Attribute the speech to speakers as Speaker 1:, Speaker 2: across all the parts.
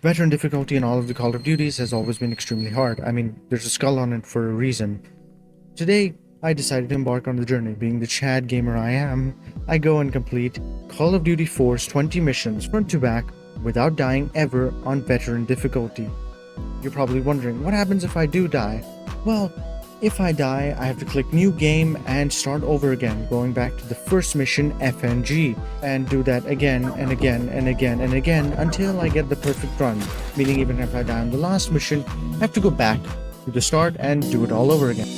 Speaker 1: Veteran difficulty in all of the Call of Duties has always been extremely hard. I mean, there's a skull on it for a reason. Today, I decided to embark on the journey. Being the Chad gamer I am, I go and complete Call of Duty 4's 20 missions front to back without dying ever on veteran difficulty. You're probably wondering, what happens if I do die? Well, if I die, I have to click new game and start over again, going back to the first mission FNG, and do that again and again and again and again until I get the perfect run, meaning even if I die on the last mission, I have to go back to the start and do it all over again.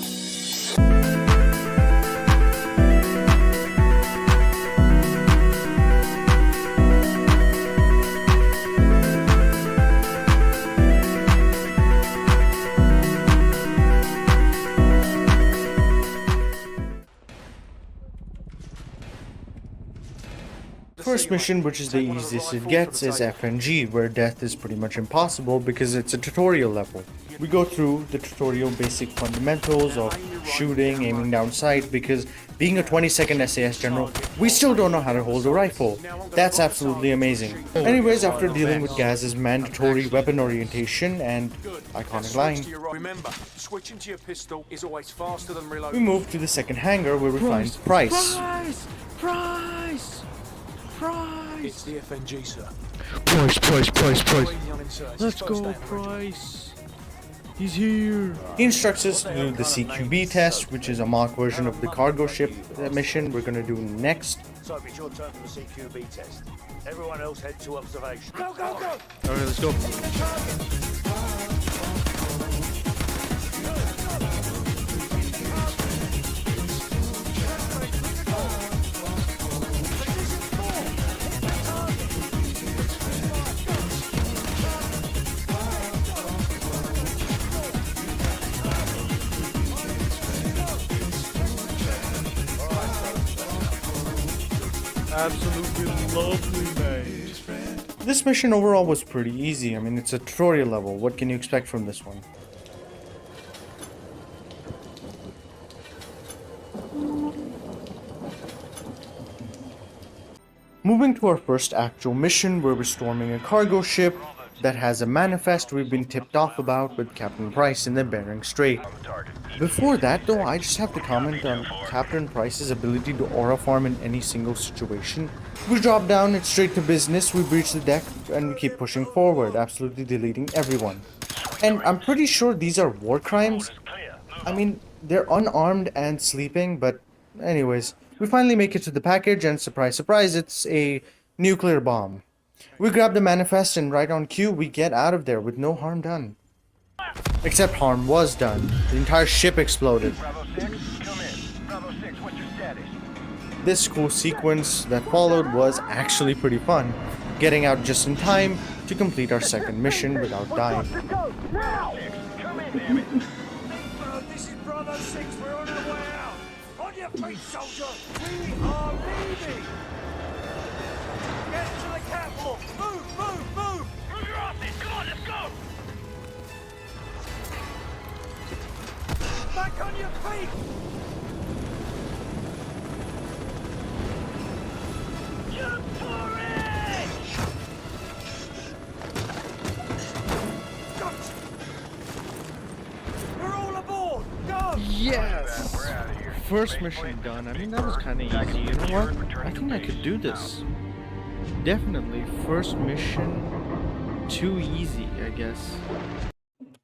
Speaker 1: First mission, which is the easiest it gets, is FNG, where death is pretty much impossible because it's a tutorial level. We go through the tutorial basic fundamentals of shooting, aiming down sight, because being a 20-second SAS general, we still don't know how to hold a rifle. That's absolutely amazing. Anyways, after dealing with Gaz's mandatory weapon orientation and iconic line, we move to the second hangar where we find Price.
Speaker 2: Price! It's the FNG, sir.
Speaker 3: Price. Let's go, Price. He's here.
Speaker 1: He instructs us to do the CQB test, which is a mock version of the cargo ship mission we're gonna do next.
Speaker 4: So it's your turn for the CQB test. Everyone else head to observation.
Speaker 2: Go!
Speaker 3: Alright, let's go. Absolutely lovely, mate.
Speaker 1: This mission overall was pretty easy. I mean, it's a tutorial level. What can you expect from this one? Moving to our first actual mission, where we're storming a cargo ship that has a manifest we've been tipped off about with Captain Price in the Bering Strait. Before that though, I just have to comment on Captain Price's ability to aura farm in any single situation. We drop down, it's straight to business, we breach the deck, and we keep pushing forward, absolutely deleting everyone. And I'm pretty sure these are war crimes. I mean, they're unarmed and sleeping, but anyways, we finally make it to the package and surprise, surprise, it's a nuclear bomb. We grab the manifest and right on cue, we get out of there with no harm done. Except harm was done. The entire ship exploded.
Speaker 4: Bravo 6, come in. Bravo 6, what's your status?
Speaker 1: This cool sequence that followed was actually pretty fun, getting out just in time to complete our second mission without dying.
Speaker 4: Go, now! 6, come in, damn it.
Speaker 2: This is Bravo 6, we're on our way out. On your feet, soldier! We are leaving! Get to the catwalk! Move!
Speaker 4: Move your asses, come on, let's go!
Speaker 2: Back on your feet!
Speaker 4: Jump for it!
Speaker 2: Gotcha! We're all aboard! Go!
Speaker 3: Yes!
Speaker 4: We're out of here.
Speaker 1: First mission done. I mean, that was kind of easy. You know what? I think I could do this. Definitely first mission too easy, I guess.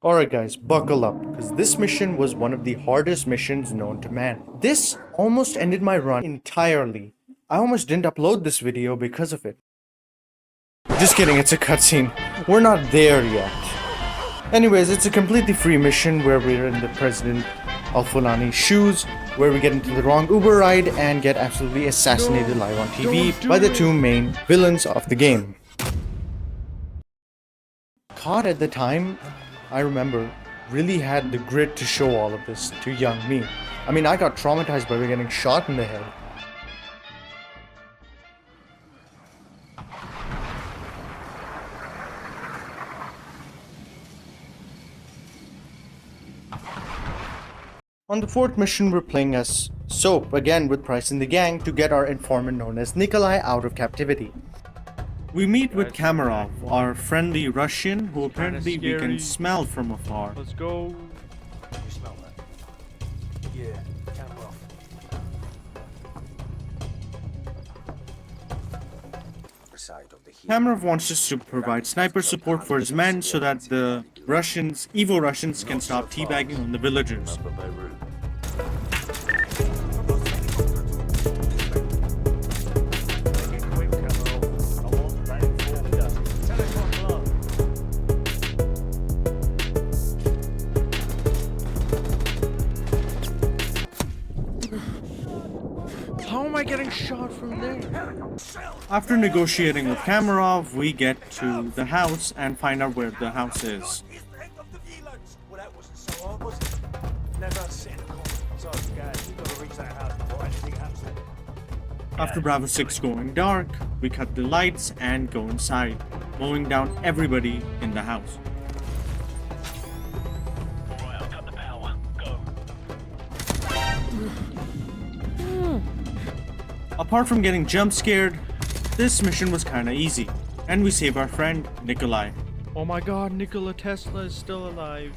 Speaker 1: Alright guys, buckle up, because this mission was one of the hardest missions known to man. This almost ended my run entirely. I almost didn't upload this video because of it. Just kidding, it's a cutscene. We're not there yet. Anyways, it's a completely free mission where we're in the President Al-Fulani's shoes, where we get into the wrong Uber ride and get absolutely assassinated live on TV by the two main villains of the game. COD at the time, I remember, really had the grit to show all of this to young me. I mean, I got traumatized by getting shot in the head. On the fourth mission, we're playing as Soap, again with Price and the gang, to get our informant known as Nikolai out of captivity. We meet with
Speaker 3: Guys,
Speaker 1: Kamarov, our friendly Russian, who apparently we
Speaker 3: scary.
Speaker 1: can smell from afar.
Speaker 3: Let's go.
Speaker 4: You smell that? Yeah, camera off. Side of the heat.
Speaker 1: Kamarov wants us to provide sniper support for his men so that the Russians, evil Russians, can stop teabagging on the villagers.
Speaker 4: Remember Beirut. Get quick, camera off. I want that informed us. Telecom low.
Speaker 3: How am I getting shot from there?
Speaker 1: After negotiating with Kamarov, we get to the house and find out where the house is.
Speaker 4: Well, that wasn't so hard, was it? Never sit in a corner. So, guys, we've got to reach that house before anything happens to it.
Speaker 1: After Bravo 6 going dark, we cut the lights and go inside, mowing down everybody in the house.
Speaker 2: Alright, I'll cut the power. Go.
Speaker 1: Apart from getting jump scared, this mission was kinda easy, and we save our friend, Nikolai.
Speaker 3: Oh my god, Nikola Tesla is still alive.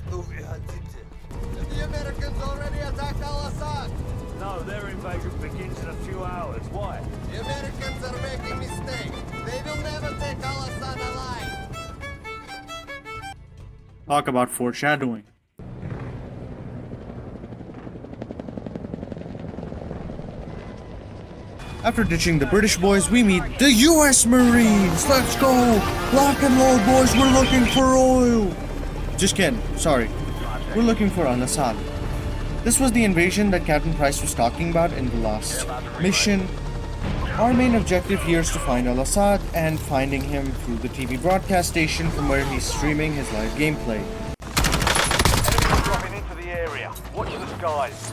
Speaker 5: The Americans already attacked Al-Assad.
Speaker 4: No, their invasion begins in a few hours. Why?
Speaker 5: The Americans are making mistakes. They will never take Al-Assad alive.
Speaker 1: Talk about foreshadowing. After ditching the British boys, we meet the US Marines! Let's go! Lock and load, boys, we're looking for oil! Just kidding, sorry. We're looking for Al-Assad. This was the invasion that Captain Price was talking about in the last mission. Our main objective here is to find Al-Assad and finding him through the TV broadcast station from where he's streaming his live gameplay.
Speaker 2: Enemies dropping into the area. Watch the skies.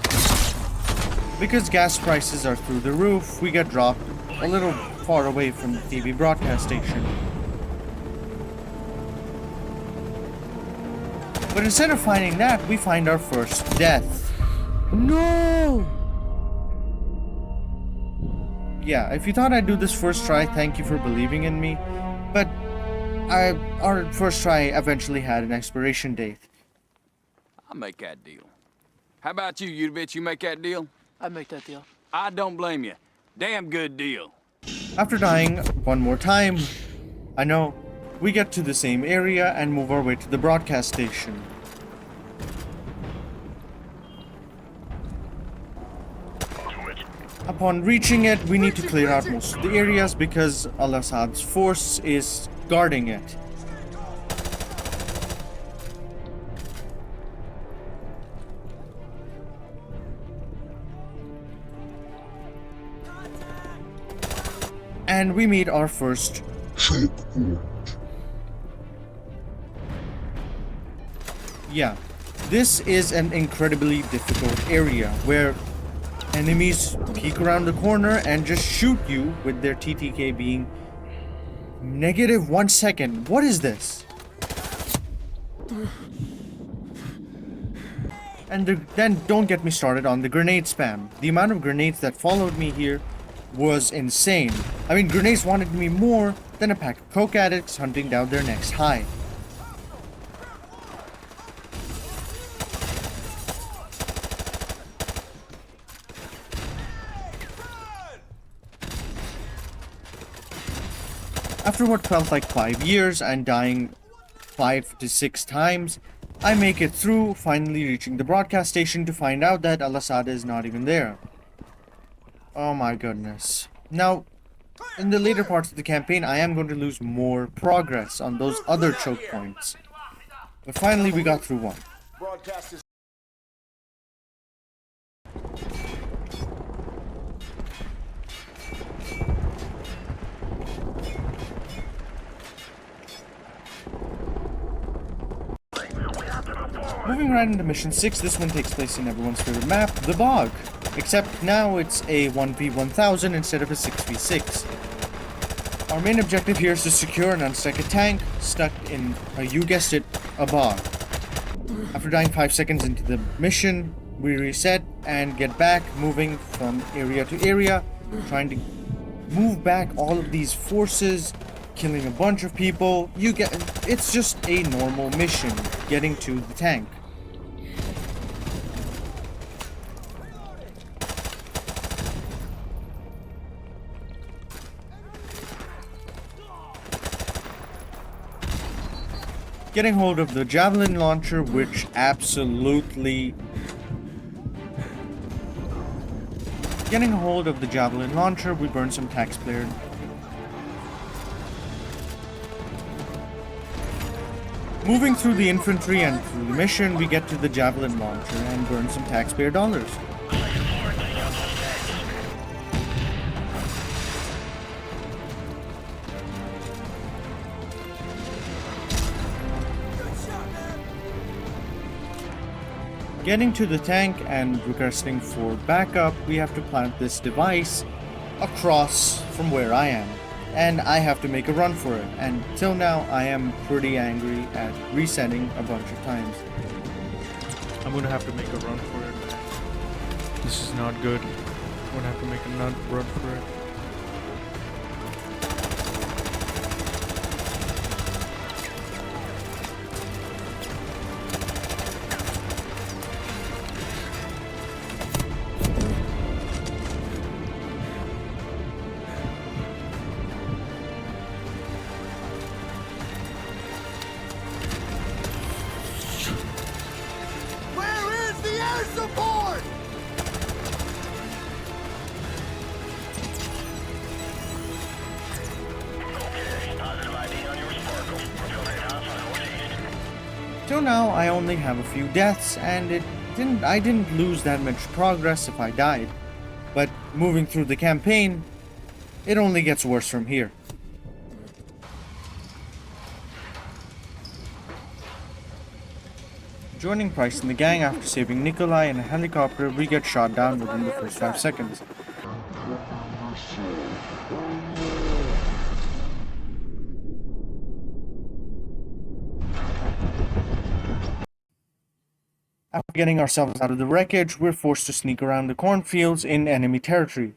Speaker 1: Because gas prices are through the roof, we get dropped a little far away from the TV broadcast station. But instead of finding that, we find our first death.
Speaker 3: No!
Speaker 1: Yeah, if you thought I'd do this first try, thank you for believing in me. But our first try eventually had an expiration date.
Speaker 6: I'll make that deal. How about you, you bitch? You make that deal?
Speaker 7: I'd make that deal.
Speaker 6: I don't blame you. Damn good deal.
Speaker 1: After dying one more time, I know, we get to the same area and move our way to the broadcast station. Upon reaching it, we need to clear out most of the areas because Al-Assad's force is guarding it. And we meet our first checkpoint. Yeah, this is an incredibly difficult area where enemies peek around the corner and just shoot you with their TTK being -1 second. What is this? And then don't get me started on the grenade spam. The amount of grenades that followed me here was insane. I mean, grenades wanted me more than a pack of coke addicts hunting down their next high. After what felt like 5 years and dying 5 to 6 times, I make it through, finally reaching the broadcast station to find out that Al-Assad is not even there. Oh my goodness. Now, in the later parts of the campaign, I am going to lose more progress on those other choke points. But finally, we got through one.
Speaker 2: Broadcasters.
Speaker 1: Moving right into mission 6, this one takes place in everyone's favorite map, the Bog. Except now it's a 1v1000 instead of a 6v6. Our main objective here is to secure and unstack a tank stuck in, you guessed it, a bog. After dying 5 seconds into the mission, we reset and get back, moving from area to area, trying to move back all of these forces killing a bunch of people. It's just a normal mission, getting to the tank. Getting hold of the javelin launcher, which absolutely... Getting hold of the javelin launcher, we burn some taxpayer. Moving through the infantry and through the mission, we get to the javelin launcher and burn some taxpayer dollars. Getting to the tank and requesting for backup, we have to plant this device across from where I am. And I have to make a run for it. And till now, I am pretty angry at resetting a bunch of times.
Speaker 3: I'm gonna have to make a run for it. This is not good. I'm gonna have to make a run for it.
Speaker 5: Where is the air support?
Speaker 1: Till now, I only have a few deaths, and I didn't lose that much progress if I died. But moving through the campaign, it only gets worse from here. Joining Price and the gang after saving Nikolai in a helicopter, we get shot down within the first 5 seconds. After getting ourselves out of the wreckage, we're forced to sneak around the cornfields in enemy territory.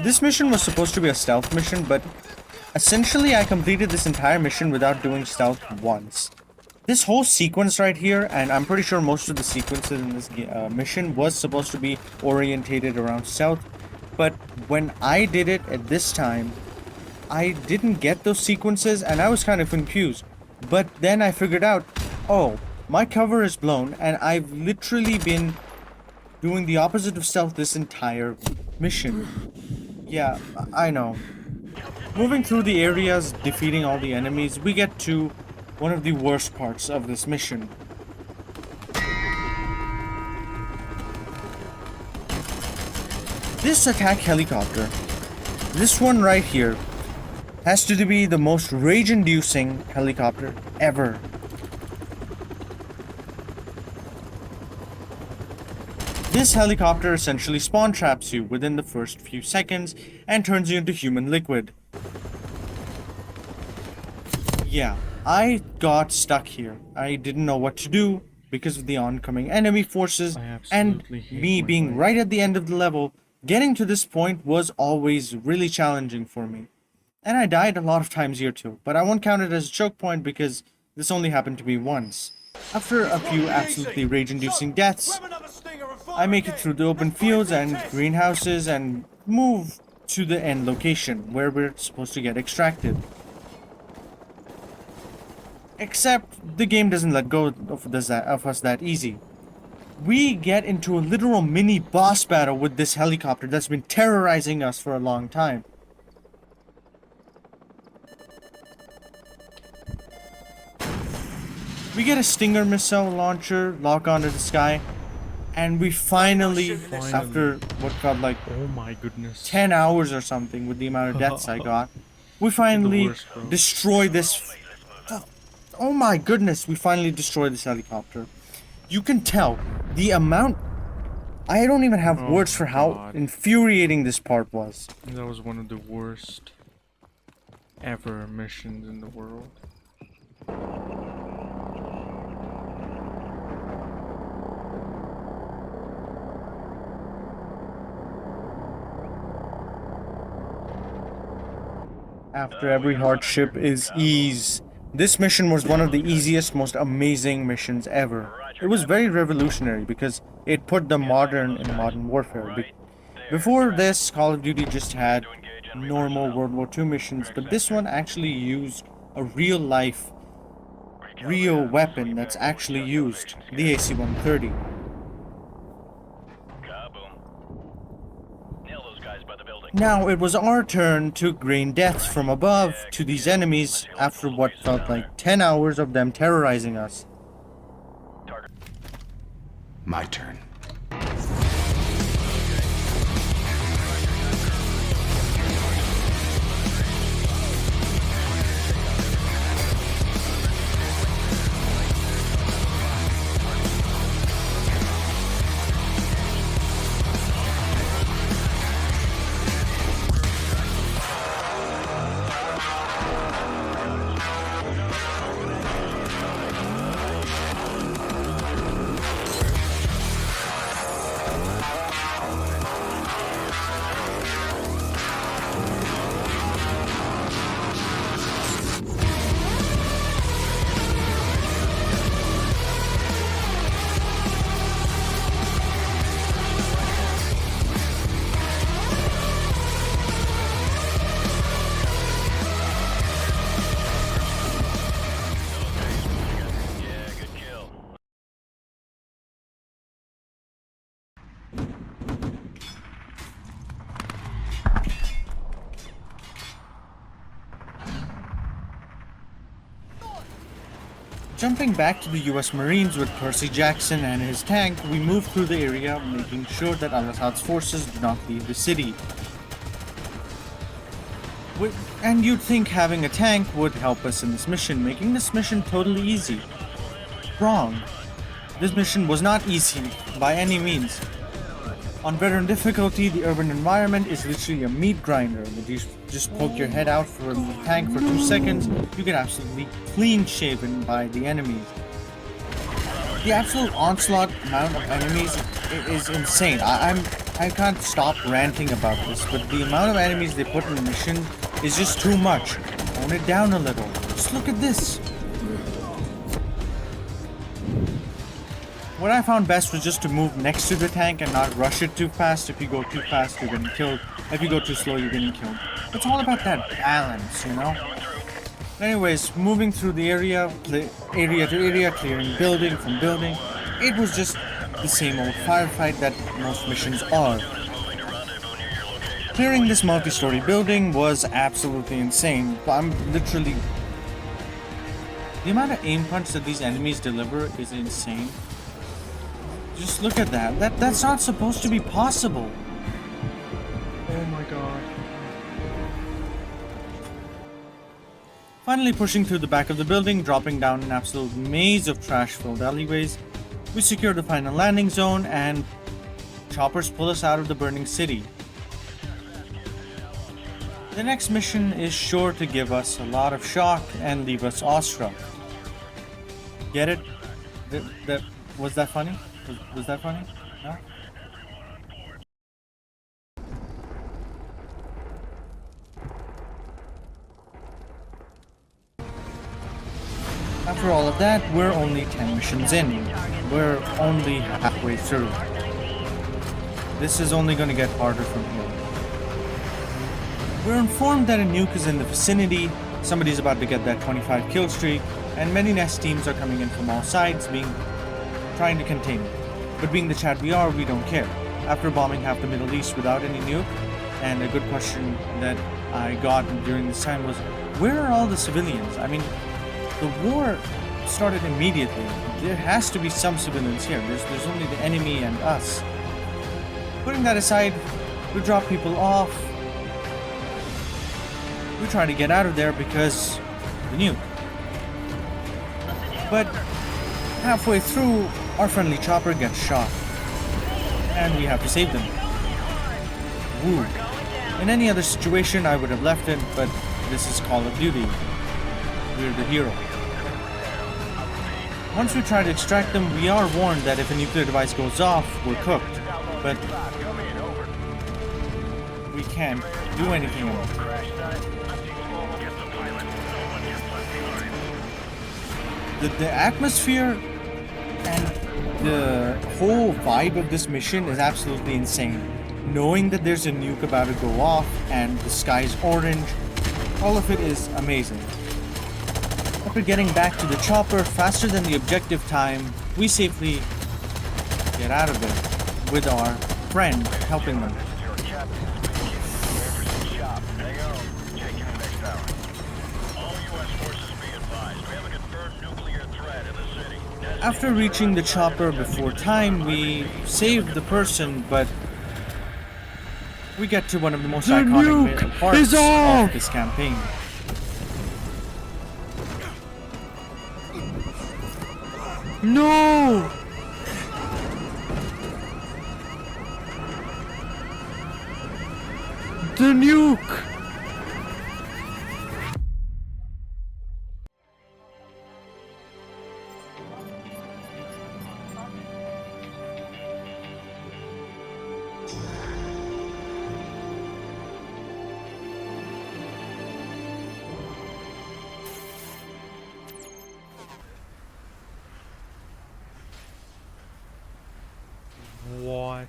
Speaker 1: This mission was supposed to be a stealth mission, but essentially I completed this entire mission without doing stealth once. This whole sequence right here, and I'm pretty sure most of the sequences in this mission was supposed to be orientated around stealth, but when I did it at this time, I didn't get those sequences and I was kind of confused. But then I figured out, oh, my cover is blown and I've literally been doing the opposite of stealth this entire mission. Yeah, I know. Moving through the areas, defeating all the enemies, we get to one of the worst parts of this mission. This attack helicopter, this one right here, has to be the most rage-inducing helicopter ever. This helicopter essentially spawn traps you within the first few seconds and turns you into human liquid. Yeah, I got stuck here. I didn't know what to do because of the oncoming enemy forces, and me being right at the end of the level, getting to this point was always really challenging for me. And I died a lot of times here too, but I won't count it as a choke point because this only happened to me once. After a few absolutely rage-inducing deaths, I make it through the open fields and greenhouses and move to the end location where we're supposed to get extracted. Except the game doesn't let go of us that easy. We get into a literal mini boss battle with this helicopter that's been terrorizing us for a long time. We get a Stinger missile launcher, lock onto the sky, and we finally, after what felt like
Speaker 3: Oh my goodness.
Speaker 1: 10 hours or something with the amount of deaths I got, we finally destroy this. Oh my goodness, we finally destroy this helicopter. You can tell the amount. I don't even have words for how infuriating this part was.
Speaker 3: That was one of the worst ever missions in the world.
Speaker 1: After every hardship is ease. This mission was one of the easiest, most amazing missions ever. It was very revolutionary because it put the modern in modern warfare. Before this, Call of Duty just had normal World War II missions, but this one actually used a real life, real weapon that's actually used, the AC-130. Now it was our turn to rain death from above to these enemies after what felt like 10 hours of them terrorizing us.
Speaker 7: My turn.
Speaker 1: Jumping back to the US Marines with Percy Jackson and his tank, we moved through the area, making sure that Al-Assad's forces do not leave the city. And you'd think having a tank would help us in this mission, making this mission totally easy. Wrong. This mission was not easy, by any means. On veteran difficulty, the urban environment is literally a meat grinder. If you just poke your head out from the tank for 2 seconds, you get absolutely clean shaven by the enemies. The absolute onslaught amount of enemies is insane. I can't stop ranting about this, but the amount of enemies they put in the mission is just too much. Tone it down a little. Just look at this. What I found best was just to move next to the tank and not rush it too fast. If you go too fast, you're getting killed. If you go too slow, you're getting killed. It's all about that balance, you know? Anyways, moving through the area to area, clearing building from building. It was just the same old firefight that most missions are. Clearing this multi-story building was absolutely insane. I'm literally... The amount of aim punch that these enemies deliver is insane. Just look at that. That's not supposed to be possible.
Speaker 3: Oh my god.
Speaker 1: Finally pushing through the back of the building, dropping down an absolute maze of trash-filled alleyways, we secure the final landing zone and choppers pull us out of the burning city. The next mission is sure to give us a lot of shock and leave us awestruck. Get it? Was that funny? Was that funny? No? After all of that, we're only 10 missions in. We're only halfway through. This is only going to get harder from here. We're informed that a nuke is in the vicinity, somebody's about to get that 25 kill streak, and many nest teams are coming in from all sides, trying to contain it. But being the Chad we are, we don't care. After bombing half the Middle East without any nuke, and a good question that I got during this time was, where are all the civilians? I mean, the war started immediately. There has to be some civilians here. There's only the enemy and us. Putting that aside, we drop people off. We try to get out of there because the nuke. But halfway through, our friendly chopper gets shot. And we have to save them. Woo. In any other situation, I would have left it, but this is Call of Duty. We're the hero. Once we try to extract them, we are warned that if a nuclear device goes off, we're cooked. But we can't do anything about it. The atmosphere and the whole vibe of this mission is absolutely insane. Knowing that there's a nuke about to go off and the sky's orange, all of it is amazing. After getting back to the chopper faster than the objective time, we safely get out of it with our friend helping them. After reaching the chopper before time, we save the person, but we get to one of the most iconic parts of this campaign.
Speaker 3: No! The nuke! What?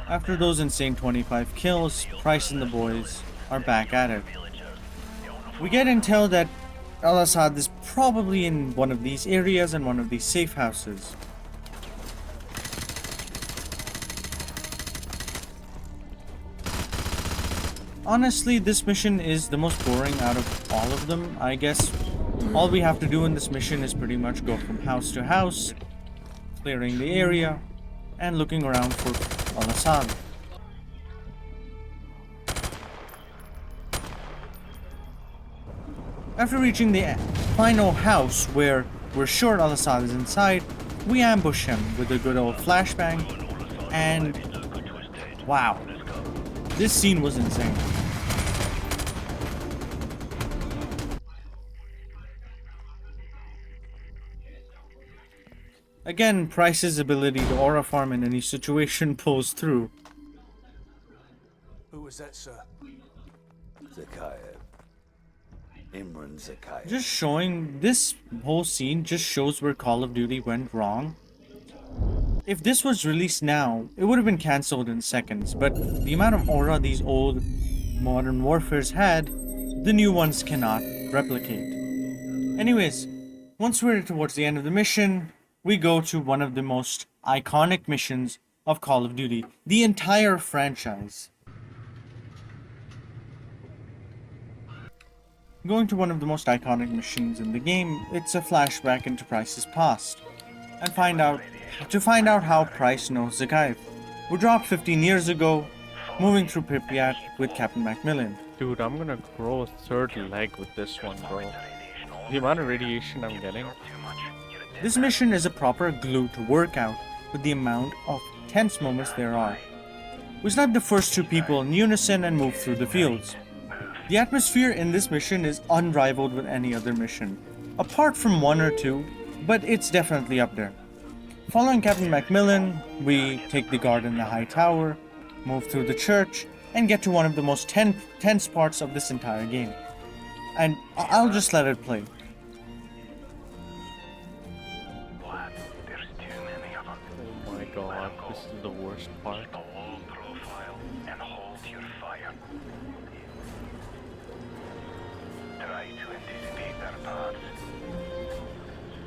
Speaker 1: After those insane 25 kills, Price and the boys are back at it. We get intel that Al-Assad is probably in one of these areas and one of these safe houses. Honestly, this mission is the most boring out of all of them. I guess all we have to do in this mission is pretty much go from house to house, clearing the area, and looking around for Al-Assad. After reaching the final house where we're sure Al-Assad is inside, we ambush him with a good old flashbang, and wow, this scene was insane. Again, Price's ability to aura farm in any situation pulls through.
Speaker 4: Who was that, sir?
Speaker 2: Zakhaev. Imran Zakhaev.
Speaker 1: Just showing, this whole scene just shows where Call of Duty went wrong. If this was released now, it would have been cancelled in seconds, but the amount of aura these old Modern Warfares had, the new ones cannot replicate. Anyways, once we're towards the end of the mission, we go to one of the most iconic missions of Call of Duty, the entire franchise. Going to one of the most iconic missions in the game, it's a flashback into Price's past, and find out how Price knows Zakhaev. We dropped 15 years ago, moving through Pripyat with Captain Macmillan.
Speaker 3: Dude, I'm gonna grow a third leg with this one, bro. The amount of radiation I'm getting.
Speaker 1: This mission is a proper glue to work out with the amount of tense moments there are. We snipe the first two people in unison and move through the fields. The atmosphere in this mission is unrivaled with any other mission, apart from one or two, but it's definitely up there. Following Captain Macmillan, we take the guard in the high tower, move through the church, and get to one of the most tense parts of this entire game. And I'll just let it play.
Speaker 3: Oh my god, this is the worst part.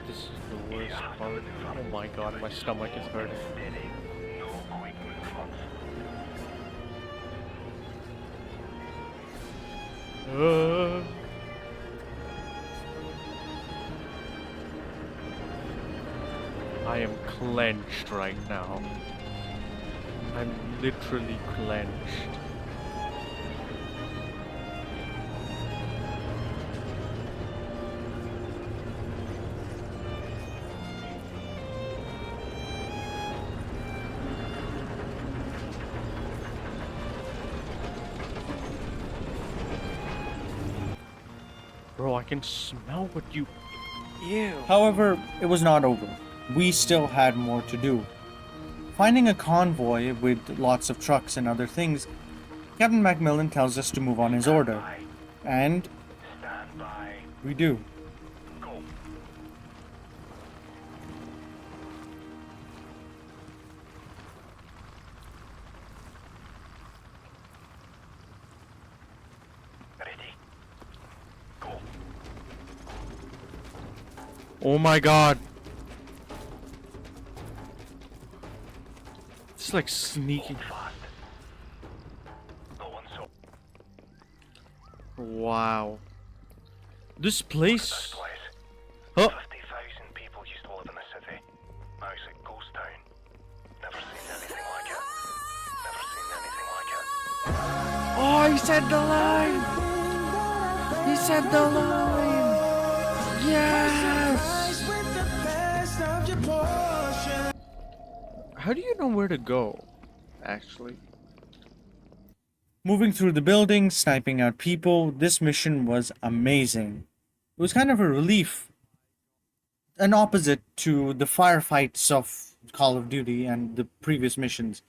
Speaker 3: This is the worst part. Oh my god, my stomach is hurting. I am clenched right now. I'm literally clenched. Bro, I can smell what you... Ew.
Speaker 1: However, it was not over. We still had more to do. Finding a convoy with lots of trucks and other things, Captain Macmillan tells us to move on his order. And we do.
Speaker 3: Oh my god. It's like sneaking. Wow. This place. Oh.
Speaker 7: 50,000 people used to live in the city. Now it's a ghost town. Never seen anything like it. Never seen anything like it.
Speaker 3: Oh, he said the line. He said the line. Yes. How do you know where to go? Actually.
Speaker 1: Moving through the building, sniping out people, this mission was amazing. It was kind of a relief. An opposite to the firefights of Call of Duty and the previous missions.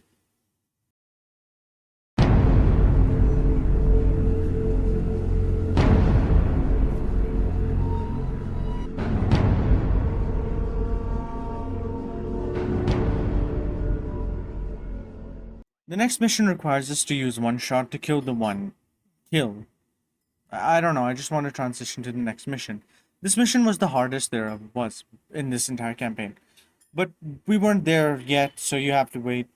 Speaker 1: The next mission requires us to use one shot to kill the one kill. I don't know, I just want to transition to the next mission. This mission was the hardest there was in this entire campaign. But we weren't there yet, so you have to wait.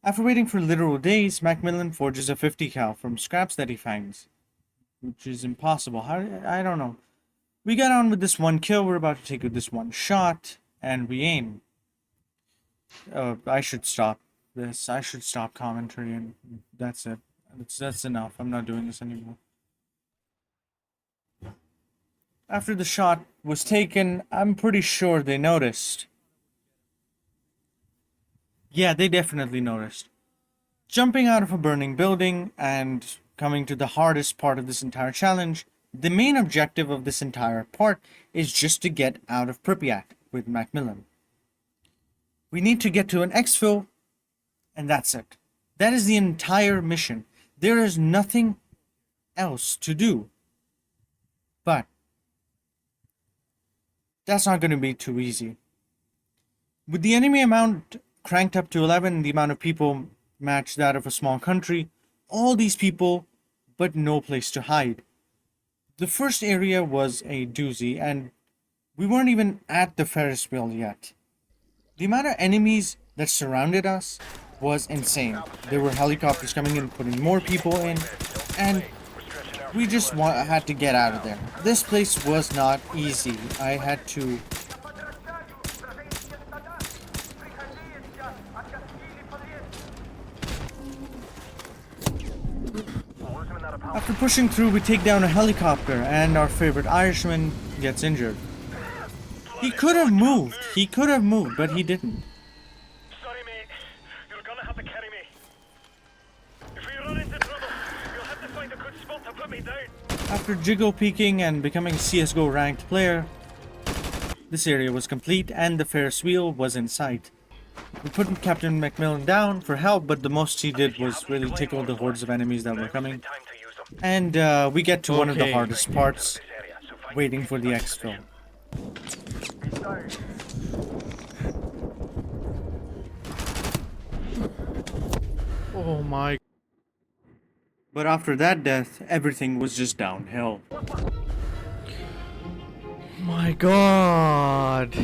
Speaker 1: After waiting for literal days, Macmillan forges a 50 cal from scraps that he finds. Which is impossible. I don't know. We got on with this one kill, we're about to take this one shot, and we aim. I should stop this. I should stop commentary, and that's it. That's enough. I'm not doing this anymore. After the shot was taken, I'm pretty sure they noticed. Yeah, they definitely noticed. Jumping out of a burning building and coming to the hardest part of this entire challenge, the main objective of this entire part is just to get out of Pripyat with Macmillan. We need to get to an exfil, and that's it. That is the entire mission. There is nothing else to do. But that's not going to be too easy. With the enemy amount cranked up to 11, the amount of people matched that of a small country, all these people, but no place to hide. The first area was a doozy, and we weren't even at the Ferris wheel yet. The amount of enemies that surrounded us was insane. There were helicopters coming in, putting more people in, and we just had to get out of there. This place was not easy. I had to... After pushing through, we take down a helicopter, and our favorite Irishman gets injured. He could have moved, but he didn't.
Speaker 7: Sorry, mate. You're gonna have to carry me. If we run into trouble, you'll have to find a good spot to put me down.
Speaker 1: After jiggle peeking and becoming a CSGO ranked player, this area was complete and the Ferris wheel was in sight. We put Captain Macmillan down for help, but the most he did was really tickle the hordes of enemies that were coming. And we get to one of the hardest parts, waiting for the exfil.
Speaker 3: Oh my.
Speaker 1: But after that death, everything was just downhill.
Speaker 3: My god.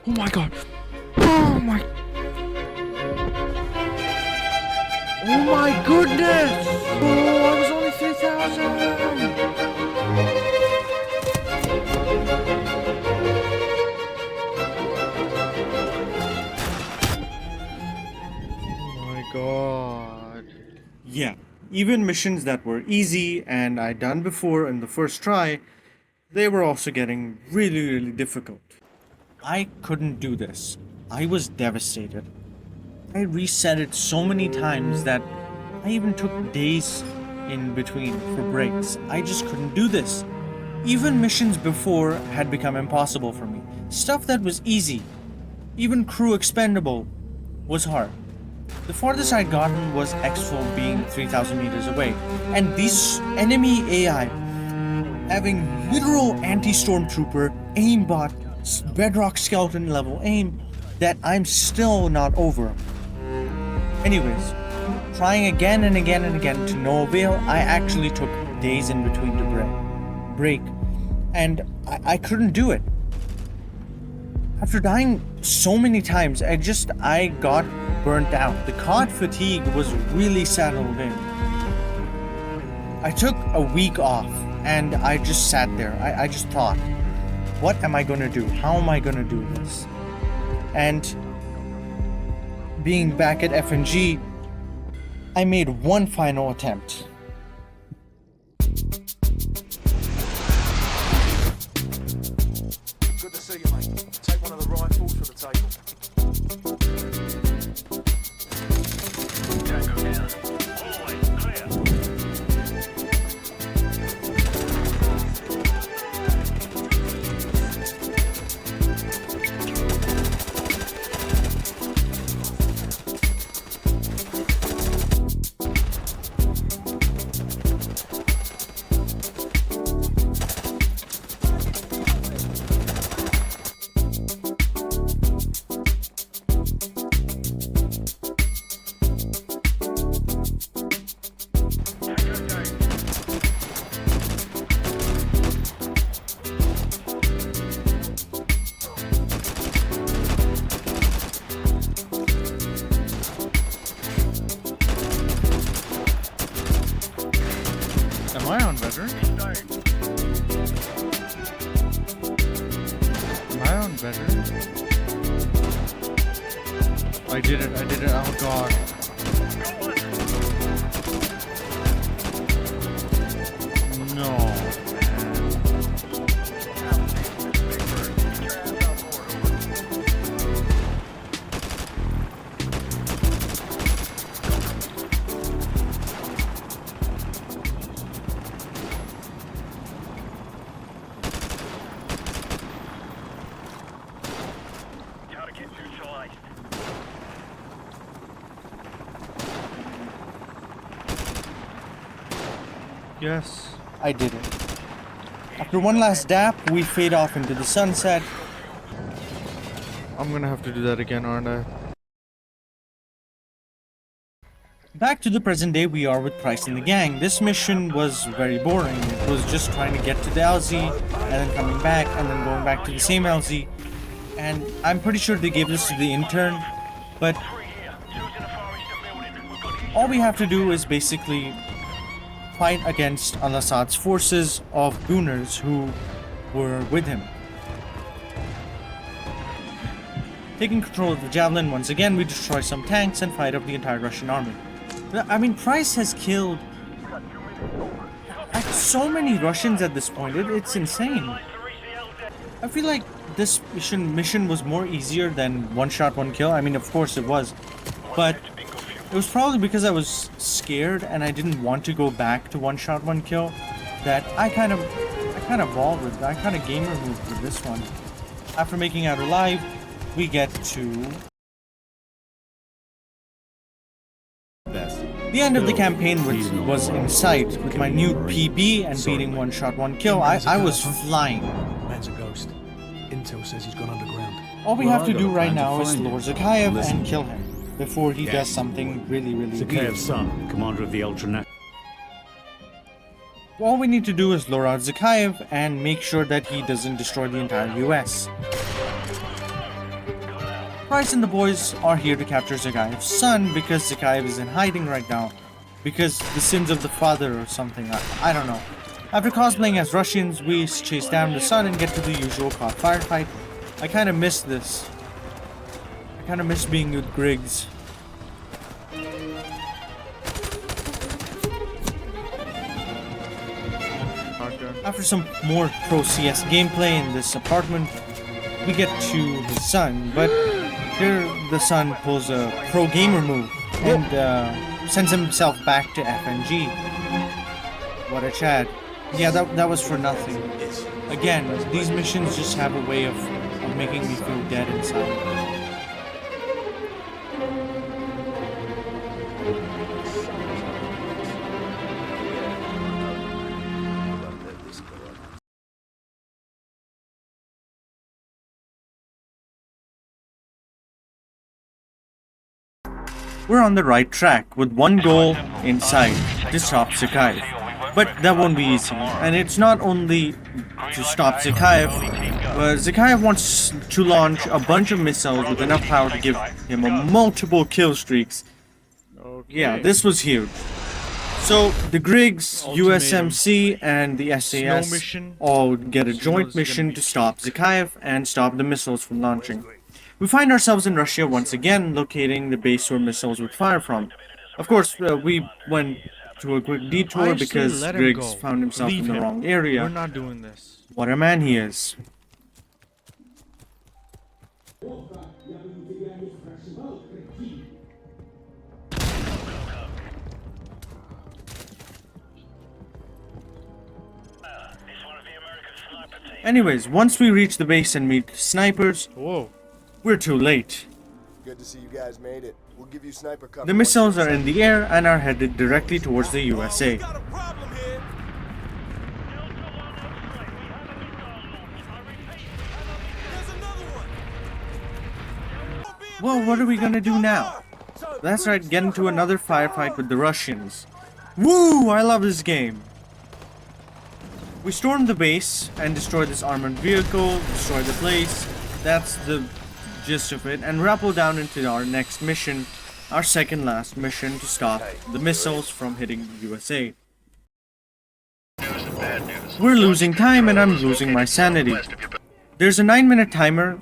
Speaker 3: Oh my god. Oh my. Oh my goodness. Oh, I was only 3,000. God.
Speaker 1: Yeah, even missions that were easy and I'd done before in the first try, they were also getting really difficult. I couldn't do this. I was devastated. I reset it so many times that I even took days in between for breaks. I just couldn't do this. Even missions before had become impossible for me. Stuff that was easy, even crew expendable, was hard. The farthest I'd gotten was exfil being 3,000 meters away, and these enemy AI having literal anti-stormtrooper, aimbot, bedrock skeleton level aim that I'm still not over. Anyways, trying again and again and again to no avail, I actually took days in between to break, and I couldn't do it. After dying so many times, I got burnt out. The COD fatigue was really settled in. I took a week off and I just sat there. I just thought, what am I gonna do? How am I gonna do this? And being back at FNG, I made one final attempt.
Speaker 4: Good to see you, mate. Take one of the rifles for the table.
Speaker 7: Tango down. Hallway clear.
Speaker 3: Am I on better? Am I on better? I did it, oh god. No.
Speaker 7: Target neutralized.
Speaker 3: Yes.
Speaker 1: I did it. After one last dap, we fade off into the sunset.
Speaker 3: I'm gonna have to do that again, aren't I?
Speaker 1: Back to the present day, we are with Price and the gang. This mission was very boring. It was just trying to get to the LZ, and then coming back, and then going back to the same LZ. And I'm pretty sure they gave this to the intern, but all we have to do is basically fight against Al-Assad's forces of gooners who were with him. Taking control of the Javelin, once again we destroy some tanks and fight up the entire Russian army. I mean, Price has killed so many Russians at this point, it's insane. I feel like this mission was more easier than one shot, one kill. I mean, of course it was, but it was probably because I was scared and I didn't want to go back to one shot, one kill that I kind of gamer moved with this one. After making out alive, we get to the end of the campaign, which was in sight. With my new PB and beating one shot, one kill, I was flying.
Speaker 4: Man's a ghost. Intel says he's gone underground.
Speaker 1: All we have to do right now is lure Zakhaev and kill him before he does something really weird.
Speaker 8: Zakhaev's son, commander of the Ultranet.
Speaker 1: All we need to do is lure out Zakhaev and make sure that he doesn't destroy the entire US. Price and the boys are here to capture Zakhaev's son because Zakhaev is in hiding right now because the sins of the father or something, I don't know. After cosplaying as Russians, we chase down the son and get to the usual COD firefight. I kind of miss this. I kind of miss being with Griggs. After some more pro CS gameplay in this apartment, we get to his son, but here the son pulls a pro gamer move and sends himself back to FNG. What a Chad. Yeah, that was for nothing. Again, these missions just have a way of making me feel dead inside. We're on the right track with one goal in sight, to stop Zakhaev. But that won't be easy, and it's not only to stop Zakhaev. Zakhaev wants to launch a bunch of missiles with enough power to give him a multiple kill streaks.
Speaker 3: Okay.
Speaker 1: Yeah, this was huge. So the Griggs,
Speaker 3: Ultimatum.
Speaker 1: USMC, and the SAS
Speaker 3: Snow mission.
Speaker 1: all get a
Speaker 3: So
Speaker 1: joint
Speaker 3: this is gonna
Speaker 1: mission
Speaker 3: be
Speaker 1: to stop Zakhaev and stop the missiles from launching. We find ourselves in Russia once again, locating the base where missiles would fire from. Of course, we went to a quick detour
Speaker 3: I say
Speaker 1: because
Speaker 3: let him
Speaker 1: Griggs
Speaker 3: go.
Speaker 1: found himself
Speaker 3: Leave
Speaker 1: in the
Speaker 3: him.
Speaker 1: wrong
Speaker 3: We're
Speaker 1: area.
Speaker 3: not doing this.
Speaker 1: What a man he is. Anyways, once we reach the base and meet snipers,
Speaker 3: Whoa.
Speaker 1: we're too late.
Speaker 9: Good to see you guys made it. We'll give you sniper cover.
Speaker 1: The missiles are in the air and are headed directly towards the USA.
Speaker 4: Got a problem here. There's another one.
Speaker 1: Well, what are we gonna do now? That's right, get into another firefight with the Russians. Woo! I love this game. We storm the base and destroy this armored vehicle, destroy the place. That's the gist of it, and rappel down into our next mission, our second last mission to stop the missiles from hitting the USA. We're losing time and I'm losing my sanity. There's a 9-minute timer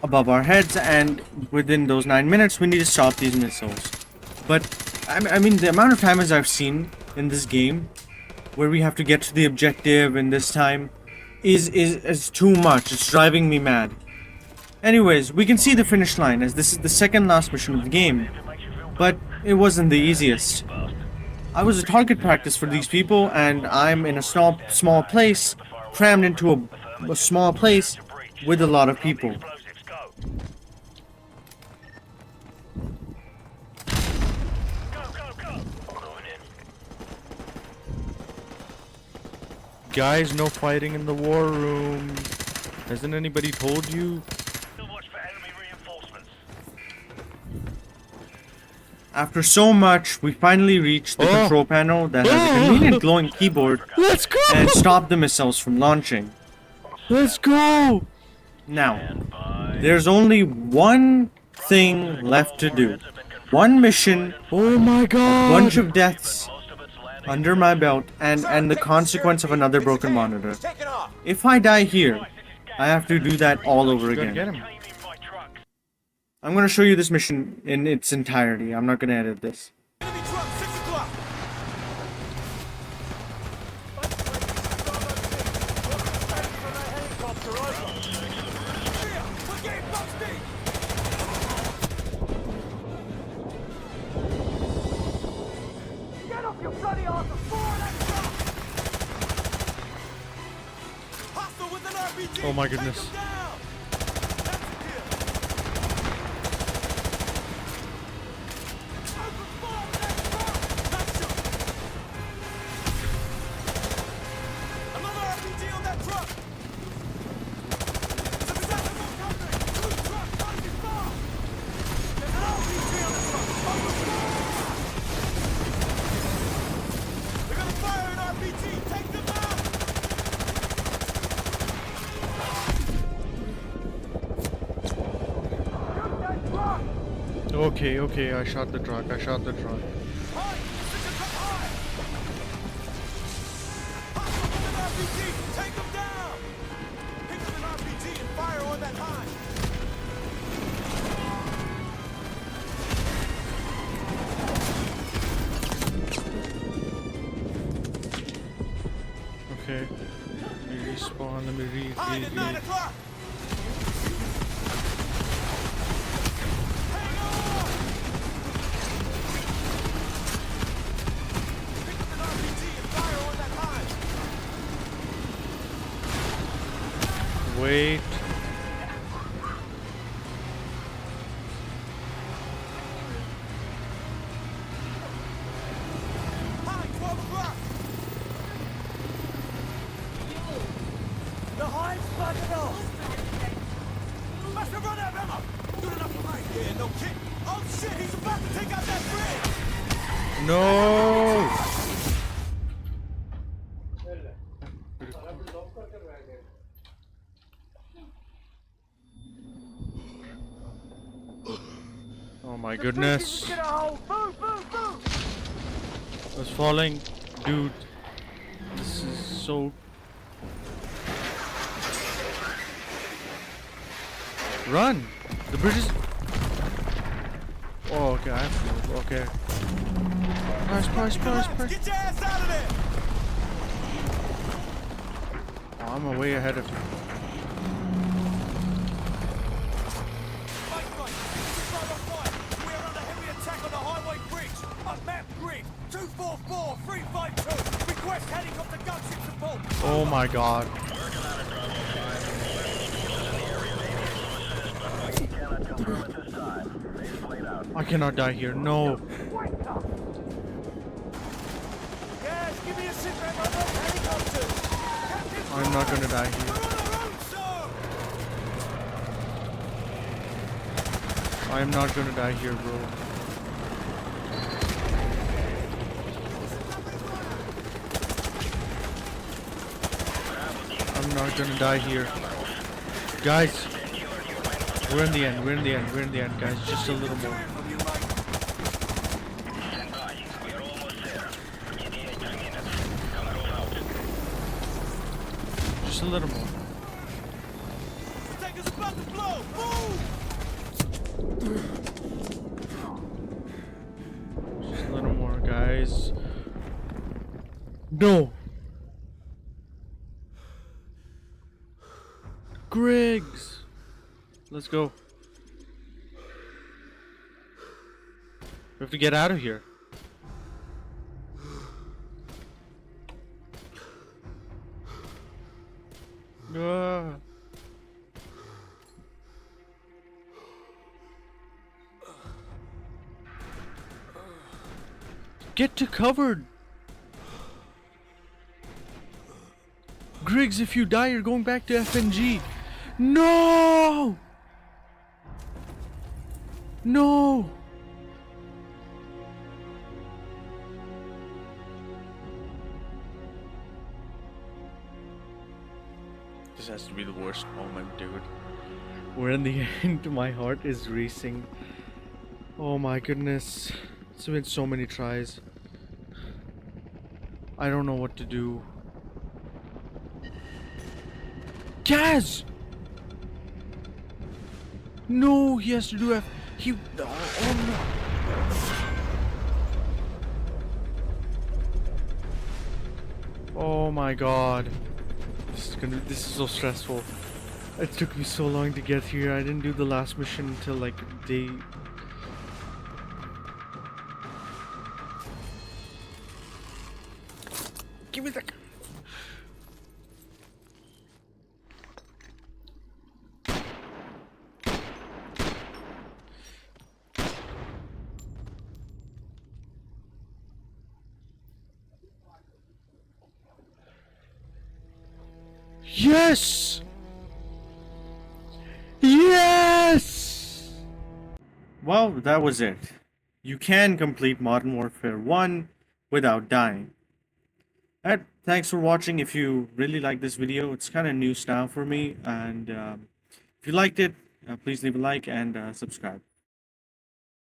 Speaker 1: above our heads, and within those 9 minutes we need to stop these missiles. But I mean, the amount of times I've seen in this game where we have to get to the objective in this time is too much. It's driving me mad. Anyways, we can see the finish line as this is the second last mission of the game, but it wasn't the easiest. I was a target practice for these people, and I'm in a small place, crammed into a small place with a lot of people.
Speaker 3: Guys, no fighting in the war room. Hasn't anybody told you?
Speaker 1: After so much, we finally reached the control panel that has a convenient glowing keyboard
Speaker 3: Let's go!
Speaker 1: and stopped the missiles from launching.
Speaker 3: Let's go!
Speaker 1: Now, there's only one thing left to do. One mission,
Speaker 3: Oh my god!
Speaker 1: bunch of deaths under my belt, and the consequence of another broken monitor.
Speaker 4: Take it off.
Speaker 1: If I die here, I have to do that all over
Speaker 3: Gotta get
Speaker 1: again.
Speaker 3: him.
Speaker 1: I'm gonna show you this mission in its entirety. I'm not gonna edit this.
Speaker 4: Enemy truck, 6 o'clock. We're getting busted.
Speaker 2: Get off your bloody arse before that truck!
Speaker 4: Hostile with an RPG.
Speaker 3: Oh my
Speaker 4: Take
Speaker 3: goodness.
Speaker 4: him down. That's the kill. Open fire with that truck. Nice shot. Another RPG on that truck. Some assassin more company. 2 trucks, target far. There's an RPG on the truck. Open fire. They're gonna fire an RPG. Take them out.
Speaker 3: Okay, I shot the truck.
Speaker 4: High! Position up high! Hostile with an RPG! Take them down! Pick up an RPG and fire on that line!
Speaker 3: Okay. Let me respawn. Let me
Speaker 4: Hide at 9 o'clock! Hang on! Pick up an RPG and fire on that line!
Speaker 3: Wait.
Speaker 4: Hi, 12 o'clock! The hive's buggered off! Must have run out of ammo! Good enough for me! Yeah, no kidding! Oh shit, he's about to take out that bridge!
Speaker 3: No! Oh my goodness.
Speaker 2: Get a hold! Move, move, move!
Speaker 3: I was falling. Dude. This is so... Run! The bridge is... Oh, okay, I have to move. Okay. Price.
Speaker 4: Get your ass out of there!
Speaker 3: Oh, I'm way ahead of you.
Speaker 4: Right, this is right on fire! We are under heavy attack on the highway bridge! Up map grid! 244-352! Request helicopter gunship support!
Speaker 3: Oh my god. I cannot die here. No.
Speaker 4: Guys, give me a sit rep on those helicopters! Captain,
Speaker 3: I'm not gonna die
Speaker 4: we're
Speaker 3: here.
Speaker 4: on our own, sir!
Speaker 3: I am not gonna die here, bro. I'm not gonna die here. Guys, we're in the end, guys. Just a little more. Just a little more.
Speaker 4: The tank is about to blow! Move!
Speaker 3: Just a little more, guys. No! Griggs! Let's go. We have to get out of here. Ah. Get to cover. Griggs, if you die, you're going back to FNG. No! No! This has to be the worst moment, dude. We're in the end. My heart is racing. Oh my goodness. It's been so many tries. I don't know what to do. Kaz! No, he has to do F. Oh no. Oh my god. This is so stressful. It took me so long to get here. I didn't do the last mission until like day. Give me the. Yes! Yes! Well, that was it. You can complete Modern Warfare 1 without dying. Alright, thanks for watching. If you really like this video, it's kind of new style for me. And if you liked it, please leave a like and subscribe.